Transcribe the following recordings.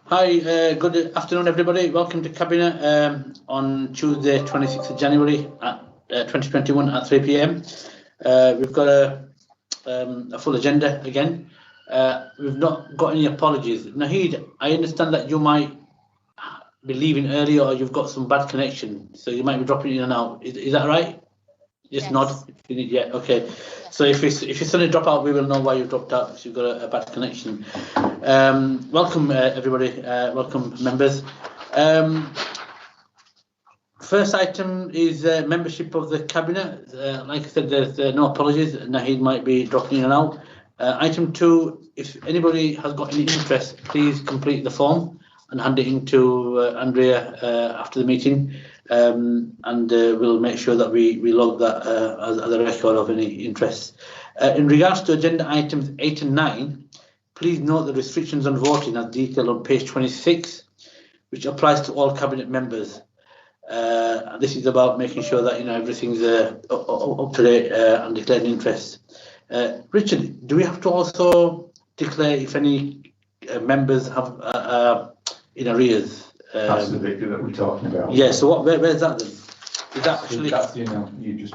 Hi, good afternoon, everybody. Welcome to Cabinet on Tuesday, 26th of January at 2021 at 3 p.m. We've got a full agenda again. We've not got any apologies. Nahid, I understand that you might be leaving early or you've got some bad connection, so you might be dropping in and out. Is that right? Just Yes. nod. If you need, yeah, okay. So if you suddenly drop out, we will know why you've dropped out because you've got a bad connection. Welcome everybody. Welcome members. First item is membership of the cabinet. Like I said, there's no apologies. Nahid might be dropping in and out. Item 2, if anybody has got any interest, please complete the form and hand it in to Andrea after the meeting, and we'll make sure that we log that as a record of any interest. In regards to agenda items 8 and 9, please note the restrictions on voting as detailed on page 26, which applies to all cabinet members. This is about making sure that everything's up to date and declared interest. Richard, do we have to also declare if any members have in arrears? That's the bit that we're talking about. Yeah. So where's that then? Is that actually? That's the announcement you just.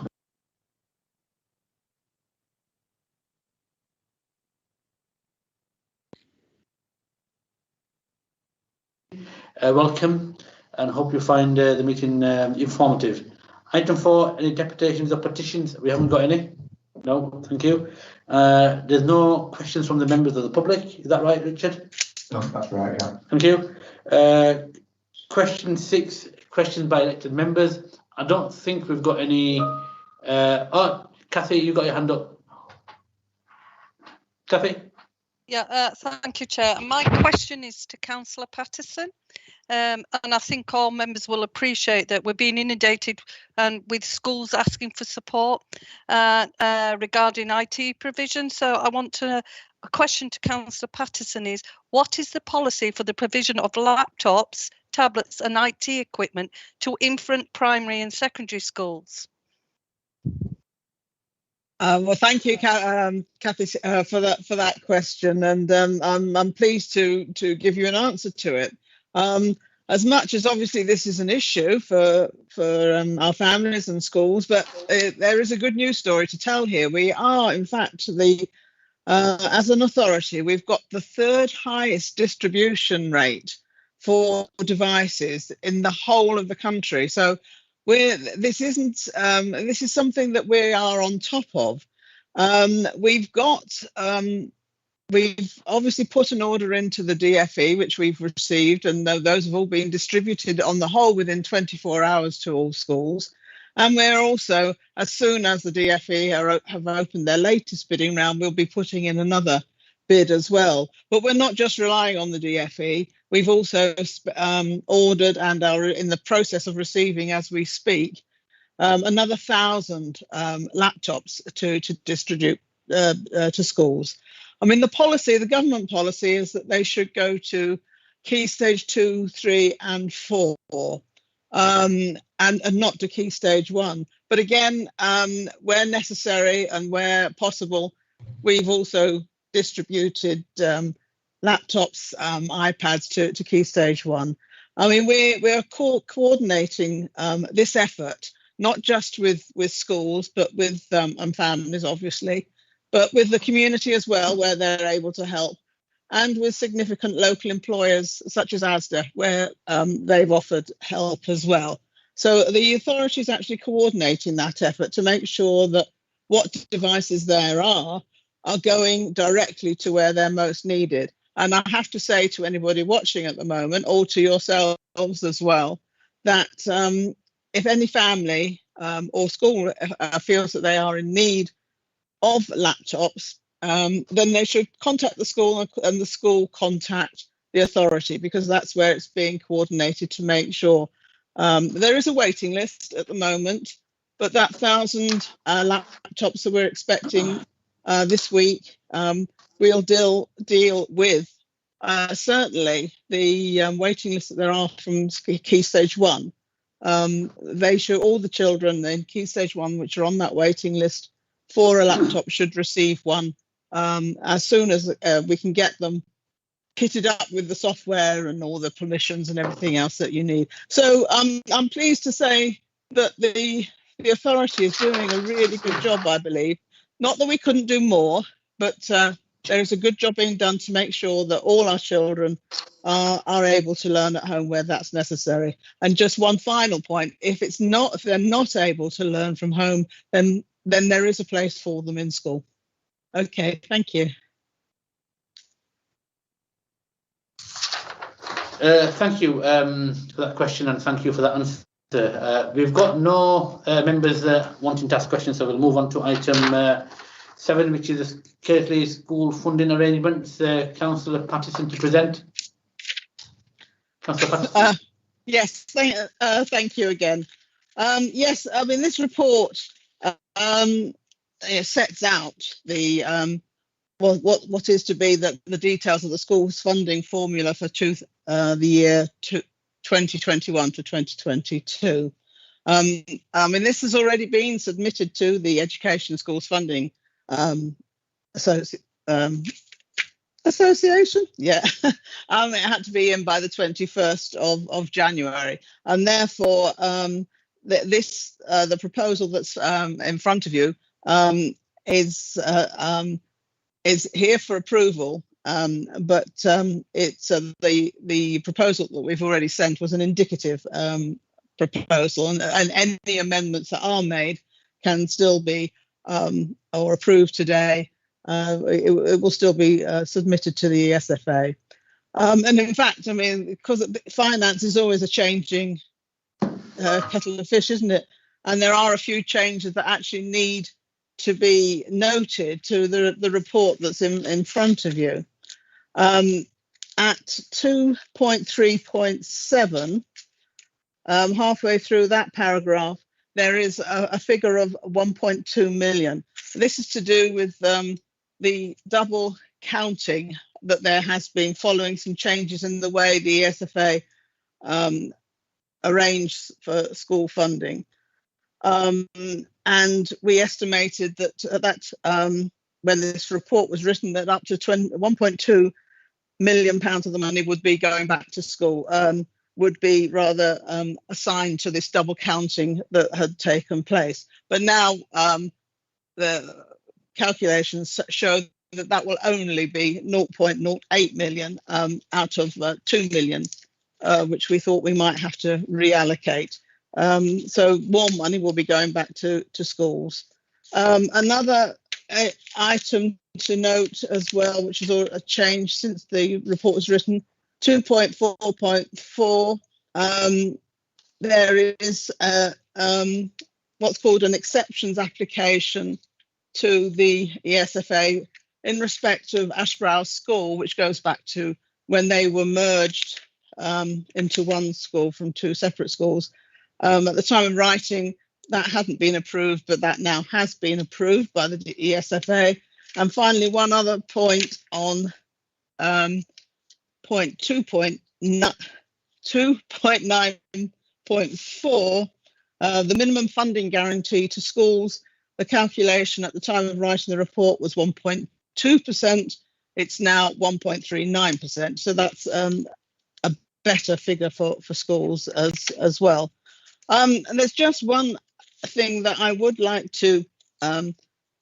Welcome, and hope you find the meeting informative. Item 4, any deputations or petitions? We haven't got any. No, thank you. There's no questions from the members of the public. Is that right, Richard? No, that's right, yeah. Thank you. Question 6, questions by elected members. I don't think we've got any. Oh, Kathy, you got your hand up. Kathy? Yeah, thank you, Chair. My question is to Councillor Patterson. And I think all members will appreciate that we're being inundated with schools asking for support regarding IT provision. So I want a question to Councillor Patterson is, what is the policy for the provision of laptops, tablets and IT equipment to infant, primary and secondary schools? Well, thank you, Kathy, for that question, and I'm pleased to give you an answer to it. As much as obviously this is an issue for our families and schools, but there is a good news story to tell here. We are, in fact, as an authority, we've got the 3rd highest distribution rate for devices in the whole of the country. So this is something that we are on top of. We've obviously put an order into the DFE, which we've received, and those have all been distributed on the whole within 24 hours to all schools. And we're also, as soon as the DFE have opened their latest bidding round, we'll be putting in another bid as well. But we're not just relying on the DFE. We've also ordered and are in the process of receiving, as we speak, another 1,000 laptops to distribute to schools. I mean, the government policy is that they should go to Key Stage 2, 3 and 4, and not to Key Stage 1. But again, where necessary and where possible, we've also distributed laptops, iPads to Key Stage 1. I mean, we're coordinating this effort, not just with schools, but with and families, obviously, but with the community as well, where they're able to help, and with significant local employers such as ASDA, where they've offered help as well. So the authority is actually coordinating that effort to make sure that what devices there are going directly to where they're most needed. And I have to say to anybody watching at the moment, or to yourselves as well, that if any family or school feels that they are in need of laptops, then they should contact the school and the school contact the authority, because that's where it's being coordinated to make sure. There is a waiting list at the moment, but that 1,000 laptops that we're expecting this week, we'll deal with. Certainly the waiting list that there are from Key Stage 1, all the children in Key Stage 1 which are on that waiting list for a laptop should receive one as soon as we can get them kitted up with the software and all the permissions and everything else that you need. So I'm pleased to say that the authority is doing a really good job, I believe. Not that we couldn't do more, but there is a good job being done to make sure that all our children are able to learn at home where that's necessary. And just one final point: if they're not able to learn from home, then there is a place for them in school. Okay, thank you. Thank you for that question, and thank you for that answer. We've got no members wanting to ask questions, so we'll move on to item 7, which is the Kirklees school funding arrangements. Councillor Pattison to present. Councillor Pattison. Yes, thank you again. Yes, I mean, this report sets out the what is to be the details of the school's funding formula for the year 2021 to 2022. I mean, this has already been submitted to the Education Schools Funding Association. Yeah, it had to be in by the 21st of January, and therefore the proposal that's in front of you is here for approval, but it's the proposal that we've already sent was an indicative proposal, and any amendments that are made can still be or approved today. It will still be submitted to the SFA. And in fact, I mean, because finance is always a changing kettle of fish, isn't it? And there are a few changes that actually need to be noted to the report that's in front of you. At 2.3.7, halfway through that paragraph, there is a figure of 1.2 million. This is to do with the double counting that there has been following some changes in the way the SFA arranged for school funding. And we estimated that when this report was written, that up to 1.2 million pounds of the money would be going back to school, would be rather assigned to this double counting that had taken place. But now the calculations show that will only be 0.08 million out of 2 million, which we thought we might have to reallocate. So more money will be going back to schools. Another item to note as well, which is a change since the report was written, 2.4.4, there is what's called an exceptions application to the ESFA in respect of Ashbrow School, which goes back to when they were merged into one school from two separate schools. At the time of writing, that hadn't been approved, but that now has been approved by the ESFA. And finally, one other point on point 2.9.4, the minimum funding guarantee to schools. The calculation at the time of writing the report was 1.2%. It's now 1.39%. So that's a better figure for schools as well. And there's just one thing that I would like to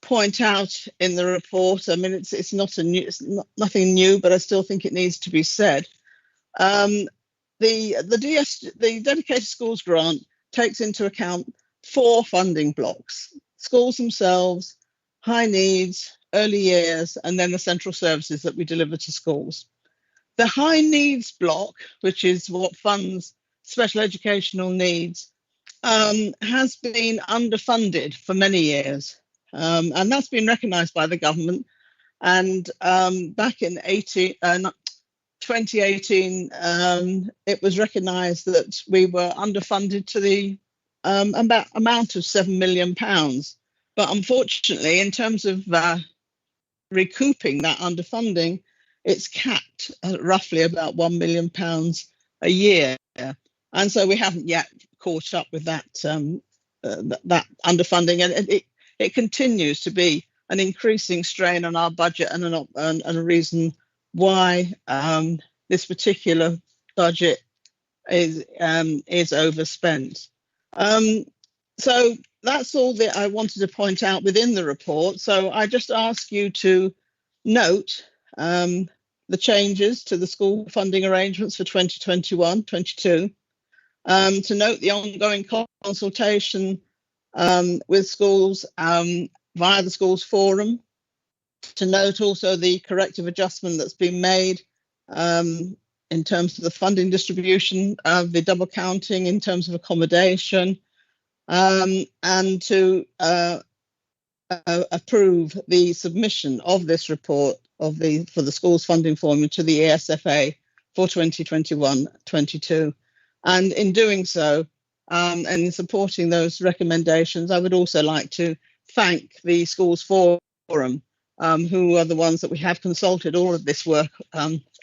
point out in the report. I mean, it's not nothing new, but I still think it needs to be said. The Dedicated Schools Grant takes into account 4 funding blocks: schools themselves, high needs, early years, and then the central services that we deliver to schools. The high needs block, which is what funds special educational needs, has been underfunded for many years. And that's been recognised by the government. And back in 2018, it was recognised that we were underfunded to the amount of £7 million. But unfortunately, in terms of recouping that underfunding, it's capped at roughly about £1 million a year. And so we haven't yet caught up with that that underfunding, and it continues to be an increasing strain on our budget and a reason why this particular budget is overspent. So that's all that I wanted to point out within the report. So I just ask you to note the changes to the school funding arrangements for 2021-22, to note the ongoing consultation with schools via the schools forum, to note also the corrective adjustment that's been made in terms of the funding distribution, the double counting in terms of accommodation, and to approve the submission of this report for the schools funding formula to the ESFA for 2021-22. And in doing so, and in supporting those recommendations, I would also like to thank the schools forum, who are the ones that we have consulted all of this work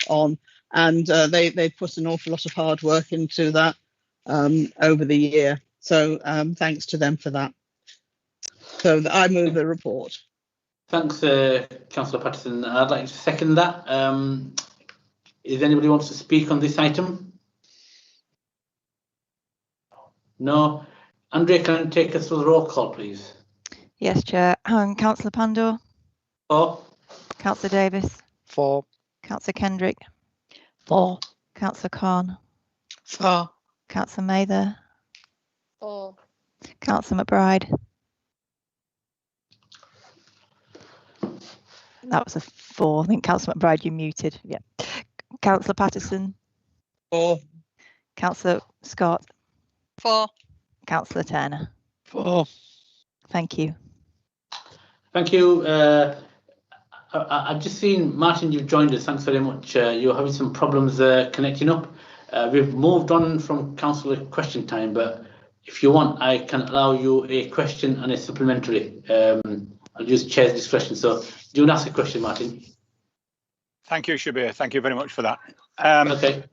on, and they put an awful lot of hard work into that over the year. So thanks to them for that. So I move the report. Thanks, Councillor Patterson. I'd like to second that. Is anybody wants to speak on this item? No. Andrea, can you take us through the roll call, please? Yes, Chair. Councillor Pandor. For. Councillor Davis. For. Councillor Kendrick. For. Councillor Khan. For. Councillor Mather. For. Councillor McBride. That was a 4. I think Councillor McBride, you muted. Yeah. Councillor Patterson. For. Councillor Scott. For. Councillor Turner. For. Thank you. Thank you. I've just seen, Martin, you've joined us. Thanks very much. You're having some problems connecting up. We've moved on from councillor question time, but if you want, I can allow you a question and a supplementary. I'll use chair's discretion. So do you want to ask a question, Martin? Thank you, Shabir. Thank you very much for that. Okay.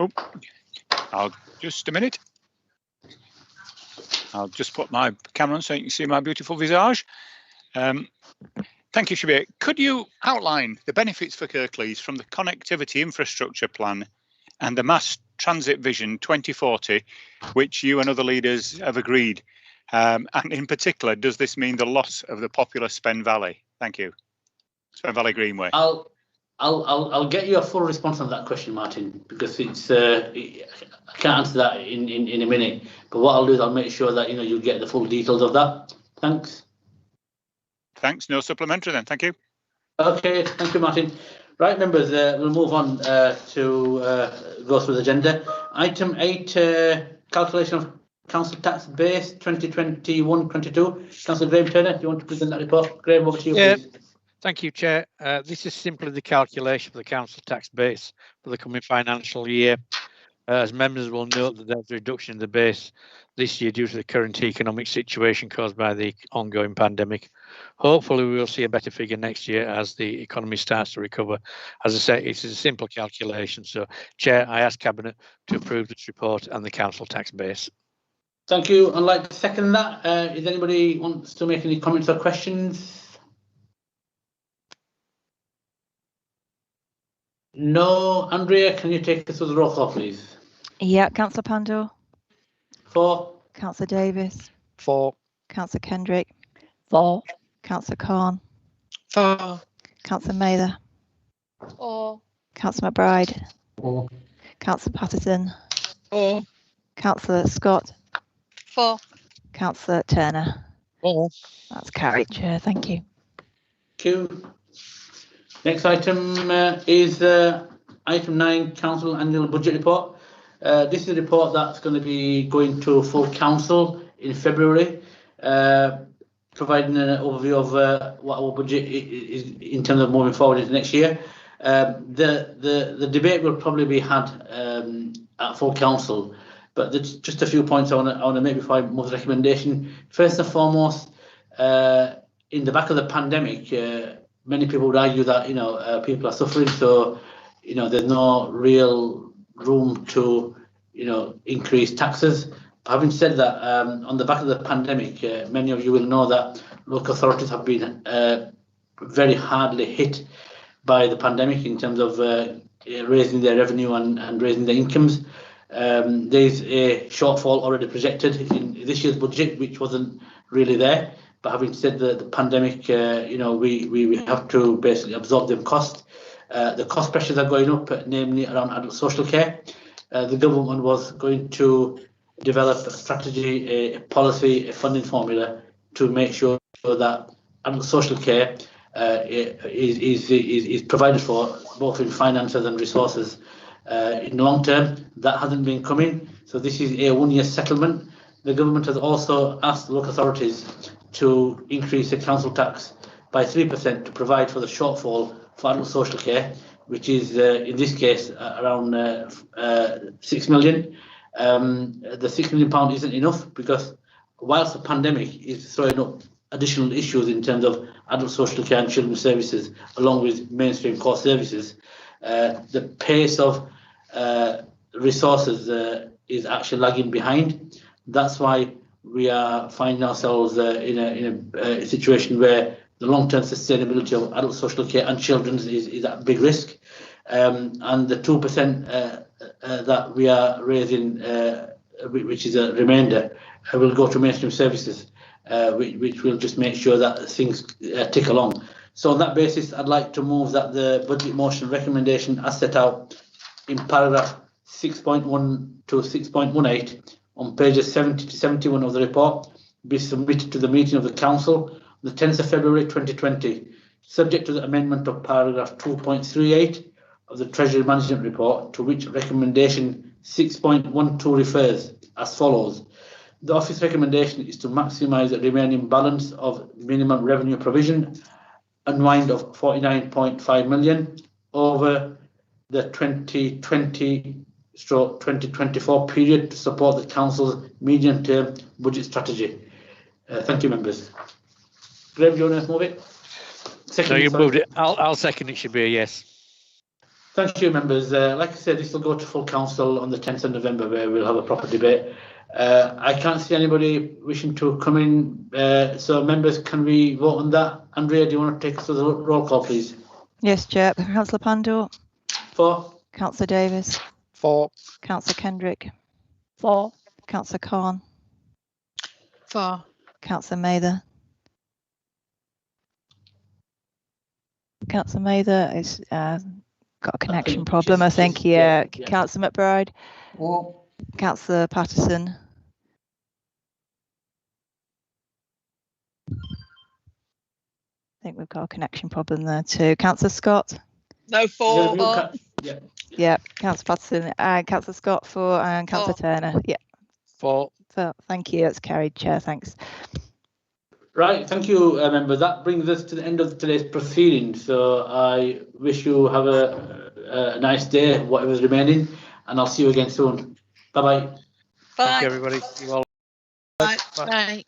Oh, I'll just a minute. I'll just put my camera on so you can see my beautiful visage. Thank you, Shabir. Could you outline the benefits for Kirklees from the connectivity infrastructure plan and the mass transit vision 2040, which you and other leaders have agreed? And in particular, does this mean the loss of the popular Spen Valley? Thank you. Spen Valley Greenway. I'll get you a full response on that question, Martin, because it's I can't answer that in a minute. But what I'll do is I'll make sure that you get the full details of that. Thanks. Thanks. No supplementary then. Thank you. Okay. Thank you, Martin. Right, members. We'll move on to go through the agenda. Item 8: calculation of council tax base 2021-22. Councillor Graham Turner, do you want to present that report? Graham, over to you, please. Thank you, Chair. This is simply the calculation for the council tax base for the coming financial year. As members will note, that there's a reduction in the base this year due to the current economic situation caused by the ongoing pandemic. Hopefully, we will see a better figure next year as the economy starts to recover. As I say, it's a simple calculation. So, Chair, I ask Cabinet to approve this report and the council tax base. Thank you. I'd like to second that. Is anybody wants to make any comments or questions? No. Andrea, can you take us through the roll call, please? Yeah, Councillor Pandor. For. Councillor Davis. For. Councillor Kendrick. For. Councillor Khan. For. Councillor Mather. For. Councillor McBride. For. Councillor Patterson. For. Councillor Scott. For. Councillor Turner. For. That's carried, Chair. Thank you. Thank you. Next item is item 9, Council Annual Budget Report. This is a report that's going to be going to full council in February, providing an overview of what our budget is in terms of moving forward into next year. The debate will probably be had at full council, but there's just a few points I want to make before I move the recommendation. First and foremost, in the back of the pandemic, many people would argue that people are suffering, so there's no real room to increase taxes. But having said that, on the back of the pandemic, many of you will know that local authorities have been very hardly hit by the pandemic in terms of raising their revenue and raising their incomes. There's a shortfall already projected in this year's budget, which wasn't really there. But having said the pandemic, we have to basically absorb them costs. The cost pressures are going up, namely around adult social care. The government was going to develop a strategy, a policy, a funding formula to make sure that adult social care is provided for both in finances and resources. In the long term, that hasn't been coming. So this is a one-year settlement. The government has also asked local authorities to increase the council tax by 3% to provide for the shortfall for adult social care, which is in this case around 6 million. The £6 million isn't enough because whilst the pandemic is throwing up additional issues in terms of adult social care and children's services, along with mainstream core services, the pace of resources is actually lagging behind. That's why we are finding ourselves in a situation where the long-term sustainability of adult social care and children's is at big risk. And the 2% that we are raising, which is a remainder, will go to mainstream services, which will just make sure that things tick along. So on that basis, I'd like to move that the budget motion recommendation as set out in paragraph 6.1 to 6.18 on pages 70 to 71 of the report be submitted to the meeting of the council the 10th of February 2020, subject to the amendment of paragraph 2.38 of the Treasury Management Report, to which recommendation 6.12 refers, as follows. The Office recommendation is to maximise the remaining balance of minimum revenue provision, unwind of 49.5 million over the 2020-2024 period to support the Council's medium-term budget strategy. Thank you, members. Graham, do you want to move it? No, you moved it. I'll second it. Should be a yes. Thank you, members. Like I said, this will go to full council on the 10th of November, where we'll have a proper debate. I can't see anybody wishing to come in. So, members, can we vote on that? Andrea, do you want to take us to the roll call, please? Yes, Chair. Councillor Pandor. For. Councillor Davis. For. Councillor Kendrick. For. Councillor Khan. For. Councillor Mather. Councillor Mather has got a connection problem, I think. Yeah. Councillor McBride. Well, Councillor Patterson. I think we've got a connection problem there too. Councillor Scott. No, for. Yeah. Councillor Patterson and Councillor Scott for, and Councillor Turner. Yeah. For. So thank you. That's carried, Chair. Thanks. Right, thank you, member. That brings us to the end of today's proceedings. So I wish you have a nice day, whatever's remaining, and I'll see you again soon. Bye-bye. Bye. Thank you, everybody. You all. Bye. Bye.